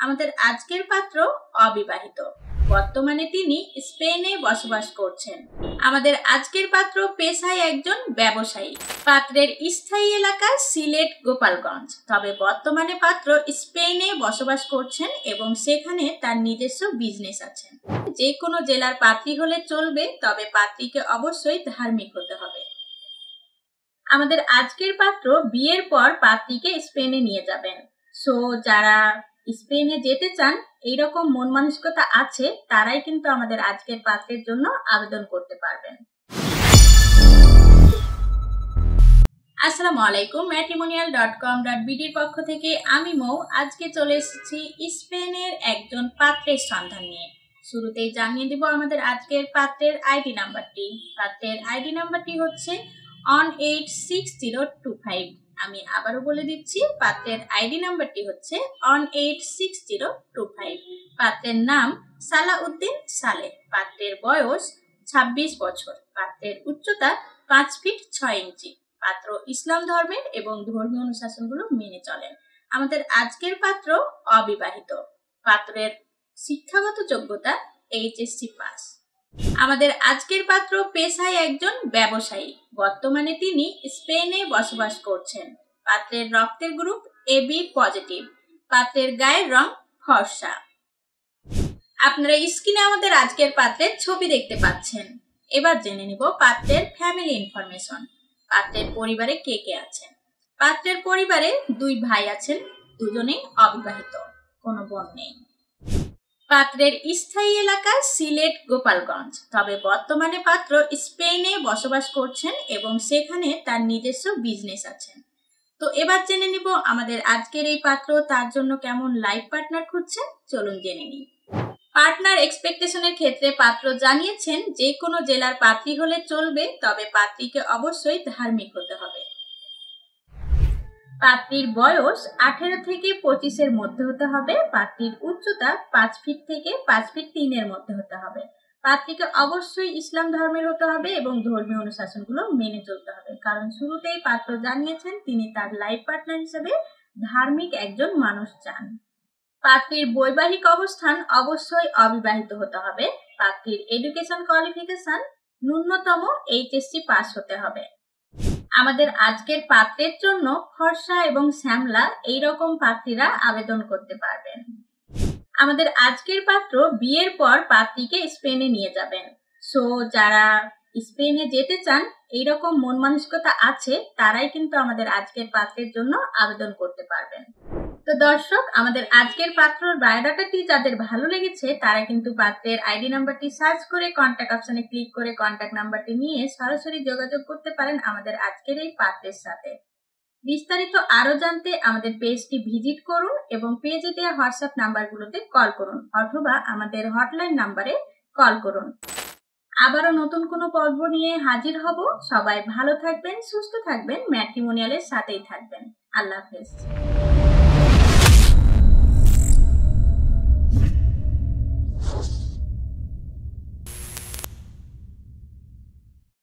আমাদের আজকের পাত্র অবিবাহিত। বর্তমানে তিনি স্পেনে বসবাস করছেন। আমাদের আজকের পাত্র পেশায় একজন ব্যবসায়ী। পাত্রের স্থায়ী এলাকা সিলেট গোপালগঞ্জ, তবে বর্তমানে পাত্র স্পেনে বসবাস করছেন এবং সেখানে তার নিজস্ব বিজনেস আছে। যে কোনো জেলার পাত্রী হলে চলবে, তবে পাত্রীকে অবশ্যই ধার্মিক হতে হবে। আমাদের আজকের পাত্র বিয়ের পর পাত্রীকে স্পেনে নিয়ে যাবেন। সো যারা স্পেনে যেতে চান, এইরকম মন মানসিকতা আছে, তারাই কিন্তু আমাদের আজকের পাত্রের জন্য আবেদন করতে পারবেন। আসসালামু আলাইকুম, matrimonial.com.bd এর পক্ষ থেকে আমি মৌ। আজকে চলে এসেছি স্পেনের একজন পাত্রের সন্ধান নিয়ে। শুরুতেই জানিয়ে দিব আমাদের আজকের পাত্রের আইডি নাম্বারটি। পাত্রের আইডি নাম্বারটি হচ্ছে 186025। আমি আবারও বলে দিচ্ছি, পাত্রের আইডি নাম্বারটি হচ্ছে 186025। পাত্রের নাম সালাউদ্দিন সালেহ। পাত্রের বয়স 26 বছর। পাত্রের উচ্চতা 5 ফিট 6 ইঞ্চি। পাত্র ইসলাম ধর্মের এবং ধর্মীয় অনুশাসনগুলো মেনে চলেন। আমাদের আজকের পাত্র অবিবাহিত। পাত্রের শিক্ষাগত যোগ্যতা HSC পাস। আমাদের আজকের পাত্র পেশায় একজন ব্যবসায়ী। বর্তমানে তিনি স্পেনে বসবাস করছেন। পাত্রের রক্তের গ্রুপ AB পজিটিভ। পাত্রের গায়ের রং ফর্সা। আপনারা স্ক্রিনে আমাদের আজকের পাত্রের ছবি দেখতে পাচ্ছেন। এবার জেনে নিব পাত্রের ফ্যামিলি ইনফরমেশন। পাত্রের পরিবারে কে কে আছেন। পাত্রের পরিবারে 2 ভাই আছেন, দুজনেই অবিবাহিত, কোনো বোন নেই। পাত্রের স্থায়ী এলাকা সিলেট গোপালগঞ্জ, তবে বর্তমানে পাত্র স্পেনে বসবাস করছেন এবং সেখানে তার নিজস্ব বিজনেস আছে। তো এবার জেনে নিব আমাদের আজকের এই পাত্র তার জন্য কেমন লাইফ পার্টনার খুঁজছেন। চলুন জেনে নিই। পার্টনার এক্সপেকটেশনের ক্ষেত্রে পাত্র জানিয়েছেন যে কোনো জেলার পাত্রী হলে চলবে, তবে পাত্রীকে অবশ্যই ধার্মিক হতে হবে। পাত্রীর বয়স 18 থেকে 25 এর মধ্যে হতে হবে। পাত্রীর উচ্চতা 5 ফিট থেকে 5 ফিট 3 এর মধ্যে হতে হবে। পাত্রীকে অবশ্যই ইসলাম ধর্মের হতে হবে এবং ধর্মীয় অনুশাসনগুলো মেনে চলতে হবে, কারণ শুরুতেই পাত্র জানিয়েছেন তিনি তার লাইফ পার্টনার হিসেবে ধার্মিক একজন মানুষ চান। পাত্রীর বৈবাহিক অবস্থান অবশ্যই অবিবাহিত হতে হবে। পাত্রীর এডুকেশন কোয়ালিফিকেশন ন্যূনতম HSC পাস হতে হবে। আমাদের আজকের পাত্রের জন্য ফর্সা এবং শ্যামলা এইরকম পাত্রীরা আবেদন করতে পারবেন। আমাদের আজকের পাত্র বিয়ের পর পাত্রীকে স্পেনে নিয়ে যাবেন। সো যারা স্পেনে যেতে চান, এইরকম মন মানসিকতা আছে, তারাই কিন্তু আমাদের আজকের পাত্রের জন্য আবেদন করতে পারবেন। তো দর্শক, আমাদের আজকের পাত্রর বায়োডাটাটি যাদের ভালো লেগেছে, তারা কিন্তু পাত্রের আইডি নাম্বারটি সার্চ করে কন্ট্যাক্ট অপশনে ক্লিক করে কন্ট্যাক্ট নাম্বারটি নিয়ে সরাসরি যোগাযোগ করতে পারেন আমাদের আজকের এই পাত্রের সাথে। বিস্তারিত আরো জানতে আমাদের পেজটি ভিজিট করুন এবং পেজে দেওয়া হোয়াটসঅ্যাপ নাম্বারগুলোতে কল করুন অথবা আমাদের হটলাইন নাম্বারে কল করুন। আবারও নতুন কোনো পর্ব নিয়ে হাজির হব। সবাই ভালো থাকবেন, সুস্থ থাকবেন, ম্যাট্রিমোনিয়ালের সাথেই থাকবেন। আল্লাহ হাফেজ।